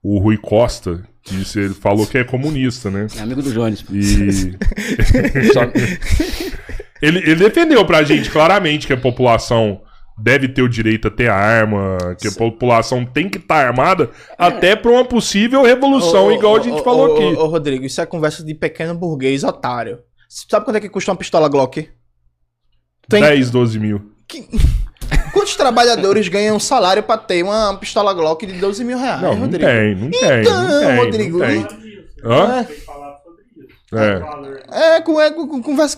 o Rui Costa, que ele falou que é comunista, né? É amigo do Jones. E... ele defendeu pra gente claramente que a população deve ter o direito a ter arma, que a população tem que estar armada até pra uma possível revolução, igual a gente falou aqui. Ô, Rodrigo, isso é conversa de pequeno burguês otário. Sabe quanto é que custa uma pistola Glock? 10, 12 mil. Quantos trabalhadores ganham salário pra ter uma pistola Glock de 12 mil reais, Não Rodrigo? Não tem. Então, Rodrigo... Hã?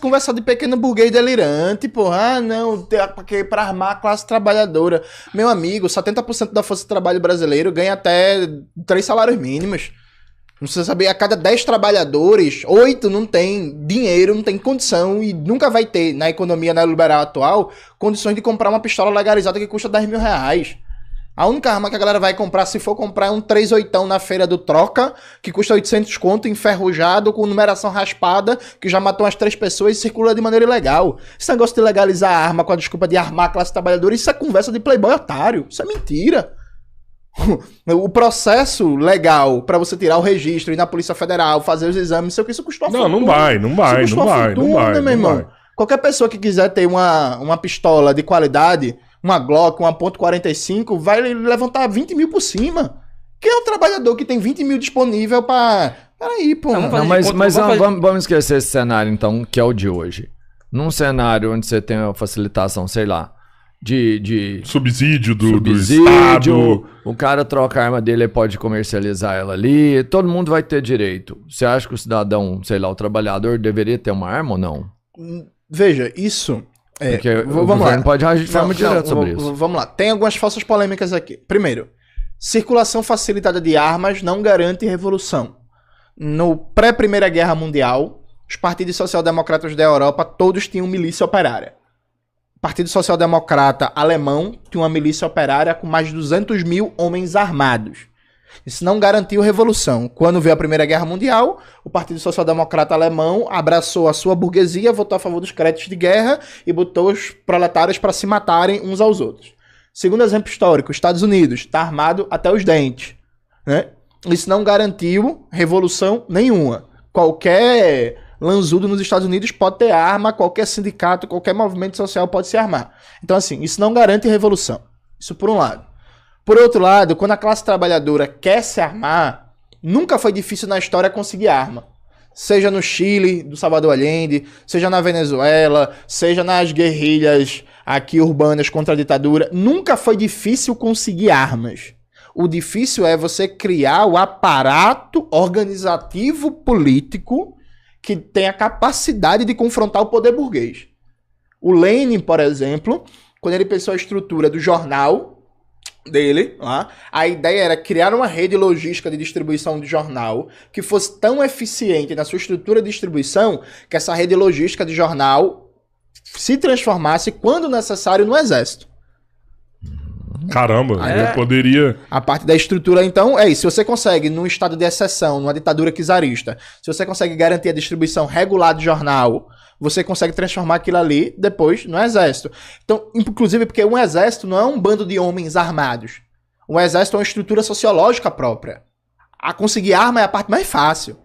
Conversa de pequeno burguês delirante, porra. Ah, não, porque pra armar a classe trabalhadora. Meu amigo, 70% da força de trabalho brasileiro ganha até 3 salários mínimos. Não precisa saber, a cada 10 trabalhadores, 8 não tem dinheiro, não tem condição e nunca vai ter, na economia neoliberal atual, condições de comprar uma pistola legalizada que custa 10 mil reais. A única arma que a galera vai comprar, se for comprar, é um 38 na feira do Troca, que custa 800 conto, enferrujado, com numeração raspada, que já matou umas 3 pessoas e circula de maneira ilegal. Esse negócio de legalizar a arma com a desculpa de armar a classe trabalhadora, isso é conversa de playboy otário. Isso é mentira. O processo legal pra você tirar o registro, ir na Polícia Federal, fazer os exames, não sei o que, isso custou uma fortuna. Não vai. Meu irmão. Qualquer pessoa que quiser ter uma pistola de qualidade, uma Glock, uma .45, vai levantar 20 mil por cima. Quem é o trabalhador que tem 20 mil disponível pra... Peraí, pô. Vamos esquecer esse cenário, então, que é o de hoje. Num cenário onde você tem a facilitação, sei lá, de subsídio do Estado. O cara troca a arma dele e pode comercializar ela ali. Todo mundo vai ter direito. Você acha que o cidadão, sei lá, o trabalhador deveria ter uma arma ou não? Veja, isso... Porque o governo pode agir de forma direta sobre isso. Vamos lá. Tem algumas falsas polêmicas aqui. Primeiro, circulação facilitada de armas não garante revolução. No pré-Primeira Guerra Mundial, os partidos social-democratas da Europa todos tinham milícia operária. O Partido Social-Democrata alemão tinha uma milícia operária com mais de 200 mil homens armados. Isso não garantiu revolução. Quando veio a Primeira Guerra Mundial, o Partido Social-Democrata alemão abraçou a sua burguesia, votou a favor dos créditos de guerra e botou os proletários para se matarem uns aos outros. Segundo exemplo histórico, Estados Unidos está armado até os dentes, né? Isso não garantiu revolução nenhuma. Qualquer lanzudo nos Estados Unidos pode ter arma, qualquer sindicato, qualquer movimento social pode se armar. Então, assim, isso não garante revolução. Isso por um lado. Por outro lado, quando a classe trabalhadora quer se armar, nunca foi difícil na história conseguir arma. Seja no Chile, do Salvador Allende, seja na Venezuela, seja nas guerrilhas aqui urbanas contra a ditadura, nunca foi difícil conseguir armas. O difícil é você criar o aparato organizativo político que tem a capacidade de confrontar o poder burguês. O Lenin, por exemplo, quando ele pensou a estrutura do jornal dele, lá, a ideia era criar uma rede logística de distribuição de jornal que fosse tão eficiente na sua estrutura de distribuição que essa rede logística de jornal se transformasse, quando necessário, no exército. Caramba, poderia... A parte da estrutura, então, é isso. Se você consegue, num estado de exceção, numa ditadura czarista, se você consegue garantir a distribuição regular de jornal, você consegue transformar aquilo ali depois no exército. Então, inclusive porque um exército não é um bando de homens armados. Um exército é uma estrutura sociológica própria. A conseguir arma é a parte mais fácil.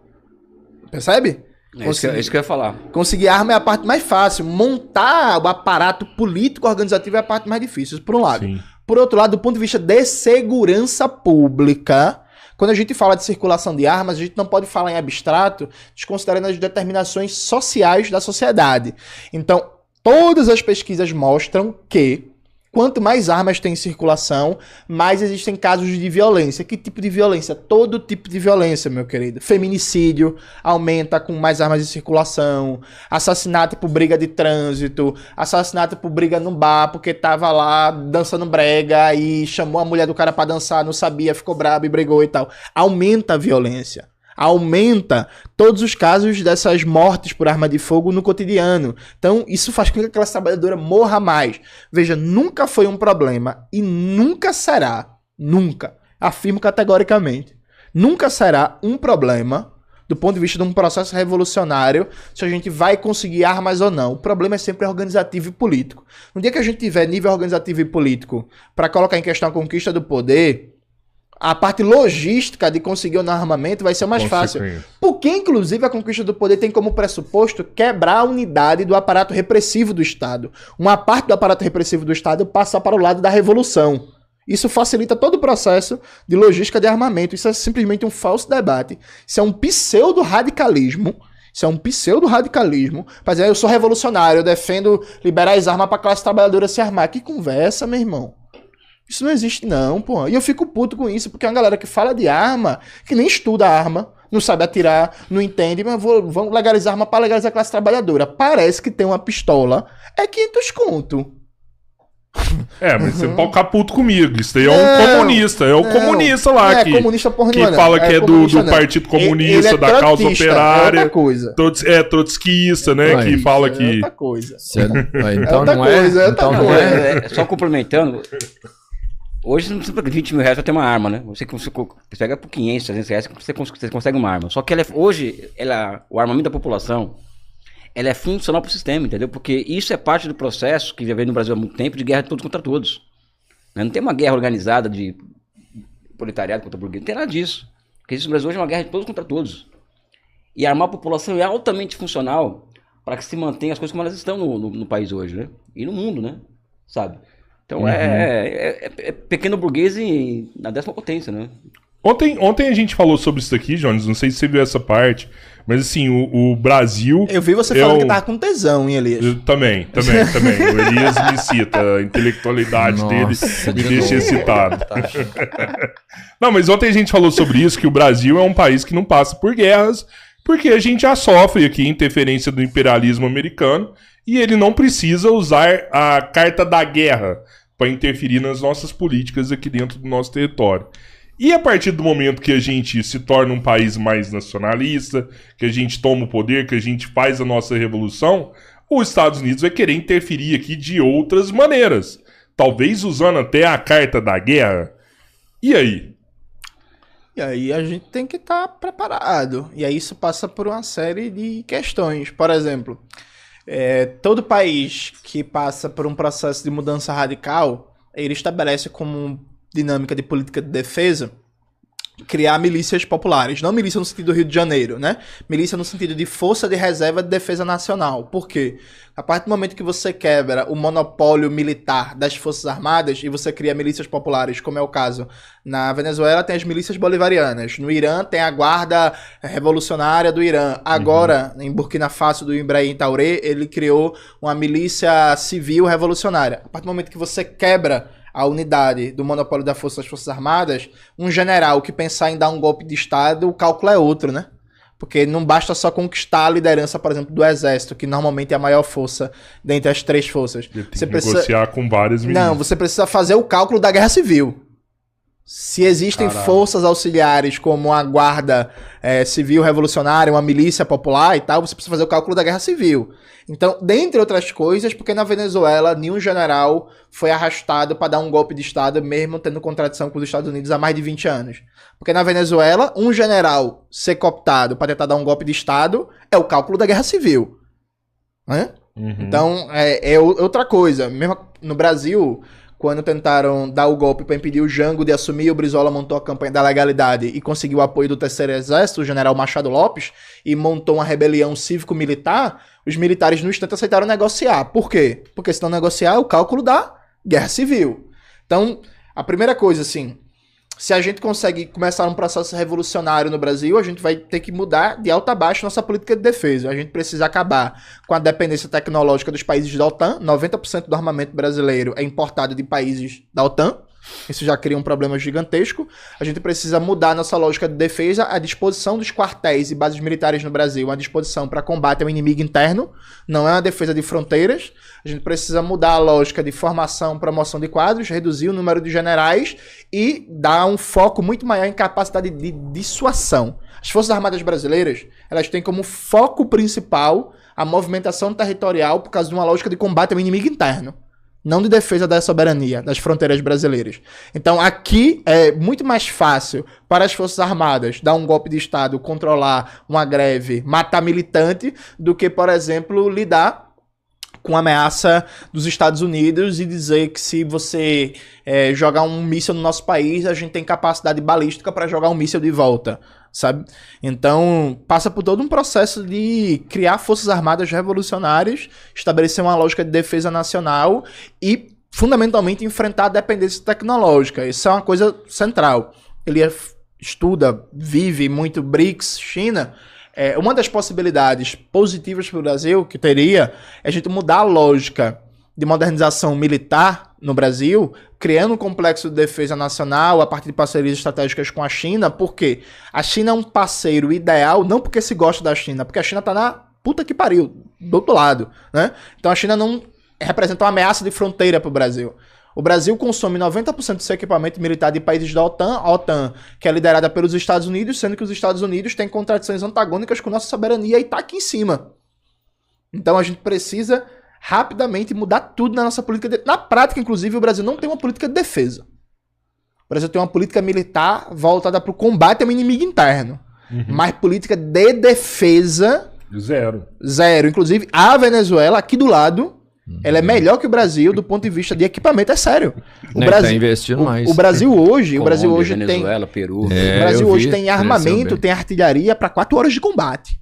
Percebe? É isso que eu ia falar. Conseguir arma é a parte mais fácil. Montar o aparato político organizativo é a parte mais difícil, por um lado. Sim. Por outro lado, do ponto de vista de segurança pública, quando a gente fala de circulação de armas, a gente não pode falar em abstrato, desconsiderando as determinações sociais da sociedade. Então, todas as pesquisas mostram que quanto mais armas tem em circulação, mais existem casos de violência. Que tipo de violência? Todo tipo de violência, meu querido. Feminicídio aumenta com mais armas em circulação. Assassinato por briga de trânsito. Assassinato por briga no bar, porque tava lá dançando brega e chamou a mulher do cara pra dançar, não sabia, ficou brabo e brigou e tal. Aumenta a violência. Aumenta todos os casos dessas mortes por arma de fogo no cotidiano. Então, isso faz com que a classe trabalhadora morra mais. Veja, nunca foi um problema e nunca será, nunca, afirmo categoricamente, nunca será um problema do ponto de vista de um processo revolucionário se a gente vai conseguir armas ou não. O problema é sempre organizativo e político. No dia que a gente tiver nível organizativo e político para colocar em questão a conquista do poder, a parte logística de conseguir o armamento vai ser mais fácil. Porque, inclusive, a conquista do poder tem como pressuposto quebrar a unidade do aparato repressivo do Estado. Uma parte do aparato repressivo do Estado passa para o lado da revolução. Isso facilita todo o processo de logística de armamento. Isso é simplesmente um falso debate. Isso é um pseudo-radicalismo. Pra dizer, eu sou revolucionário, eu defendo liberar as armas para a classe trabalhadora se armar. Que conversa, meu irmão. Isso não existe não, pô. E eu fico puto com isso, porque é uma galera que fala de arma, que nem estuda arma, não sabe atirar, não entende, mas vão legalizar arma para legalizar a classe trabalhadora. Parece que tem uma pistola, é 500 conto. Mas você pode ficar puto comigo. Isso daí é um comunista. É o comunista lá comunista que fala que é do Partido Comunista, da causa operária. É outra coisa. Trotskista, né? Que fala que... É outra coisa. Então não é. Só complementando... Hoje você não precisa pagar 20 mil reais pra ter uma arma, né? Você pega por 500, 300 reais, você consegue uma arma. Só que hoje, o armamento da população, ela é funcional pro sistema, entendeu? Porque isso é parte do processo que já vem no Brasil há muito tempo de guerra de todos contra todos. Né? Não tem uma guerra organizada de proletariado contra burguês, não tem nada disso. Porque isso no Brasil hoje é uma guerra de todos contra todos. E armar a população é altamente funcional para que se mantenha as coisas como elas estão no país hoje, né? E no mundo, né? Sabe? Então é pequeno burguês na 10ª potência, né? Ontem a gente falou sobre isso aqui, Jones, não sei se você viu essa parte, mas assim, o Brasil... Eu vi você falando que tava com tesão, hein, Elias? Também. O Elias me cita, a intelectualidade dele me deixa excitado. Não, mas ontem a gente falou sobre isso, que o Brasil é um país que não passa por guerras, porque a gente já sofre aqui interferência do imperialismo americano, e ele não precisa usar a carta da guerra para interferir nas nossas políticas aqui dentro do nosso território. E a partir do momento que a gente se torna um país mais nacionalista, que a gente toma o poder, que a gente faz a nossa revolução, os Estados Unidos vai querer interferir aqui de outras maneiras. Talvez usando até a carta da guerra. E aí? E aí a gente tem que estar preparado. E aí isso passa por uma série de questões. Por exemplo... todo país que passa por um processo de mudança radical, ele estabelece como dinâmica de política de defesa criar milícias populares. Não milícia no sentido do Rio de Janeiro, né? Milícia no sentido de força de reserva de defesa nacional. Por quê? A partir do momento que você quebra o monopólio militar das Forças Armadas e você cria milícias populares, como é o caso na Venezuela, tem as milícias bolivarianas. No Irã tem a Guarda Revolucionária do Irã. Agora, em Burkina Faso, do Ibrahim Traoré, ele criou uma milícia civil revolucionária. A partir do momento que você quebra a unidade do monopólio das Forças Armadas, um general que pensar em dar um golpe de Estado, o cálculo é outro, né? Porque não basta só conquistar a liderança, por exemplo, do Exército, que normalmente é a maior força dentre as 3 forças. Você precisa negociar com várias milícias. Não, você precisa fazer o cálculo da guerra civil. Se existem forças auxiliares como a Guarda Civil Revolucionária, uma milícia popular e tal, você precisa fazer o cálculo da guerra civil. Então, dentre outras coisas, porque na Venezuela nenhum general foi arrastado para dar um golpe de Estado, mesmo tendo contradição com os Estados Unidos há mais de 20 anos. Porque na Venezuela, um general ser cooptado para tentar dar um golpe de Estado é o cálculo da guerra civil. Né? Então, é outra coisa. Mesmo no Brasil... Quando tentaram dar o golpe para impedir o Jango de assumir, o Brizola montou a campanha da legalidade e conseguiu o apoio do Terceiro Exército, o general Machado Lopes, e montou uma rebelião cívico-militar. Os militares, no instante, aceitaram negociar. Por quê? Porque se não negociar, é o cálculo da guerra civil. Então, a primeira coisa, assim, se a gente consegue começar um processo revolucionário no Brasil, a gente vai ter que mudar de alta a baixo nossa política de defesa. A gente precisa acabar com a dependência tecnológica dos países da OTAN. 90% do armamento brasileiro é importado de países da OTAN. Isso já cria um problema gigantesco. A gente precisa mudar nossa lógica de defesa, a disposição dos quartéis e bases militares no Brasil, uma disposição para combate ao inimigo interno, não é uma defesa de fronteiras. A gente precisa mudar a lógica de formação, promoção de quadros, reduzir o número de generais e dar um foco muito maior em capacidade de dissuasão. As Forças Armadas brasileiras, elas têm como foco principal a movimentação territorial por causa de uma lógica de combate ao inimigo interno. Não de defesa da soberania, das fronteiras brasileiras. Então aqui é muito mais fácil para as Forças Armadas dar um golpe de Estado, controlar uma greve, matar militante, do que, por exemplo, lidar com a ameaça dos Estados Unidos e dizer que se você jogar um míssil no nosso país, a gente tem capacidade balística para jogar um míssil de volta, sabe? Então, passa por todo um processo de criar forças armadas revolucionárias, estabelecer uma lógica de defesa nacional e, fundamentalmente, enfrentar a dependência tecnológica. Isso é uma coisa central. Ele estuda, vive muito BRICS, China. Uma das possibilidades positivas para o Brasil que teria é a gente mudar a lógica de modernização militar no Brasil, criando um complexo de defesa nacional a partir de parcerias estratégicas com a China, porque a China é um parceiro ideal, não porque se gosta da China, porque a China está na puta que pariu, do outro lado, né? Então a China não representa uma ameaça de fronteira para o Brasil. O Brasil consome 90% do seu equipamento militar de países da OTAN, a OTAN, que é liderada pelos Estados Unidos, sendo que os Estados Unidos têm contradições antagônicas com nossa soberania e tá aqui em cima. Então a gente precisa rapidamente mudar tudo na nossa política. Na prática, inclusive, o Brasil não tem uma política de defesa. O Brasil tem uma política militar voltada para o combate ao inimigo interno. Mas política de defesa... Zero. Zero. Inclusive, a Venezuela, aqui do lado... Ela é melhor que o Brasil do ponto de vista de equipamento, é sério. O Brasil tá investindo mais. O Brasil hoje, Colômbia, o Brasil hoje Venezuela, tem Peru. o Brasil hoje tem armamento, tem artilharia para 4 horas de combate.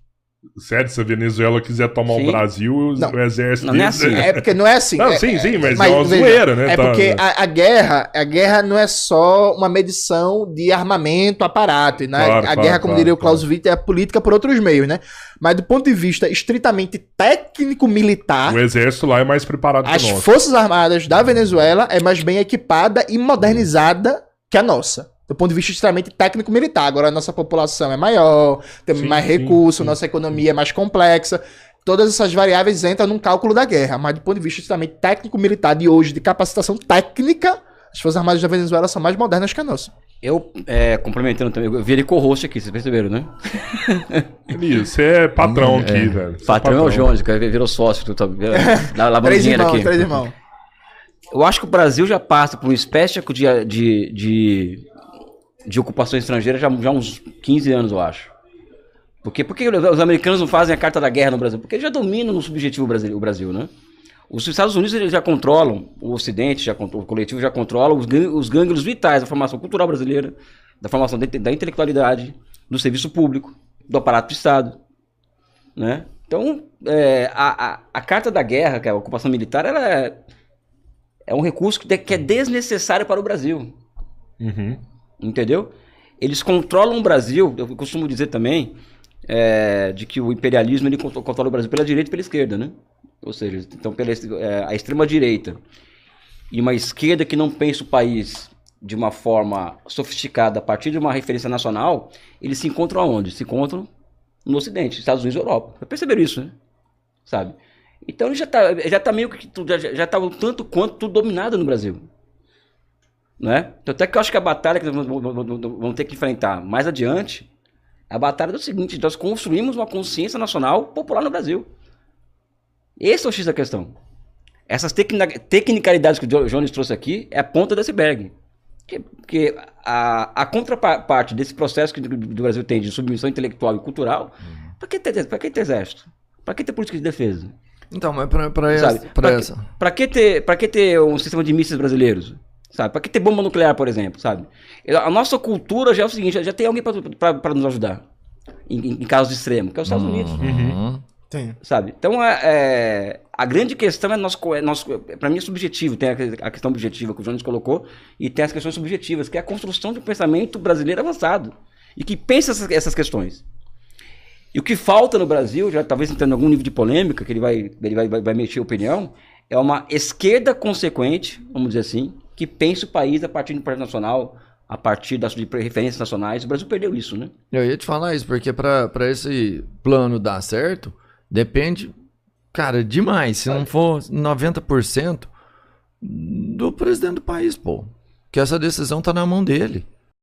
Sério, se a Venezuela quiser tomar o Brasil, o exército... Não é assim. É porque não é assim. Não, sim, mas é uma zoeira, né? É porque a guerra não é só uma medição de armamento, aparato, né? A guerra, como diria o Klaus Witter, é política por outros meios, né? Mas do ponto de vista estritamente técnico-militar... O exército lá é mais preparado que o nosso. As Forças Armadas da Venezuela é mais bem equipada e modernizada que a nossa. Do ponto de vista extremamente técnico-militar. Agora a nossa população é maior, temos mais recursos, nossa economia é mais complexa. Todas essas variáveis entram num cálculo da guerra. Mas do ponto de vista extremamente técnico-militar de hoje, de capacitação técnica, as Forças Armadas da Venezuela são mais modernas que a nossa. Eu, complementando também, eu virei co-host aqui, vocês perceberam, né? Você é patrão aqui, velho. Patrão é o Jones, que virou sócio, tu tá lavando dinheiro aqui. 3 irmãos. Eu acho que o Brasil já passa por uma espécie de ocupação estrangeira já há uns 15 anos, eu acho. Por que os americanos não fazem a carta da guerra no Brasil? Porque eles já dominam no subjetivo o Brasil, né? Os Estados Unidos eles já controlam, o Ocidente, o coletivo já controla os gânglios vitais da formação cultural brasileira, da formação da intelectualidade, do serviço público, do aparato do Estado, né? Então, a carta da guerra, que é a ocupação militar, ela é um recurso que é desnecessário para o Brasil. Entendeu? Eles controlam o Brasil, eu costumo dizer também, de que o imperialismo ele controla o Brasil pela direita e pela esquerda, né? Ou seja, então a extrema-direita e uma esquerda que não pensa o país de uma forma sofisticada a partir de uma referência nacional, eles se encontram aonde? Se encontram no Ocidente, Estados Unidos e Europa. Já perceberam isso, né? Sabe? Então ele já tá meio que já tá o tanto quanto tudo dominado no Brasil. Né? Então, até que eu acho que a batalha que nós vamos ter que enfrentar mais adiante é a batalha do seguinte: nós construímos uma consciência nacional popular no Brasil. Esse é o X da questão. Essas tecnicalidades que o Jones trouxe aqui é a ponta do iceberg. Porque a contraparte desse processo que o Brasil tem de submissão intelectual e cultural, para que ter exército? Para que ter política de defesa? Então, mas para que ter um sistema de mísseis brasileiros? Sabe? Para que ter bomba nuclear, por exemplo, sabe? A nossa cultura já é o seguinte, já tem alguém para nos ajudar em casos extremos, que é os Estados Unidos. Tem. Sabe? Então, a grande questão para mim é subjetivo. Tem a questão objetiva que o Jones colocou e tem as questões subjetivas, que é a construção de um pensamento brasileiro avançado e que pensa essas questões. E o que falta no Brasil, já talvez entrando em algum nível de polêmica, que ele vai mexer a opinião, é uma esquerda consequente, vamos dizer assim, que pensa o país a partir do projeto nacional, a partir de referências nacionais. O Brasil perdeu isso, né? Eu ia te falar isso, porque para esse plano dar certo, depende, cara, demais. Se não for 90% do presidente do país, pô. Que essa decisão tá na mão dele.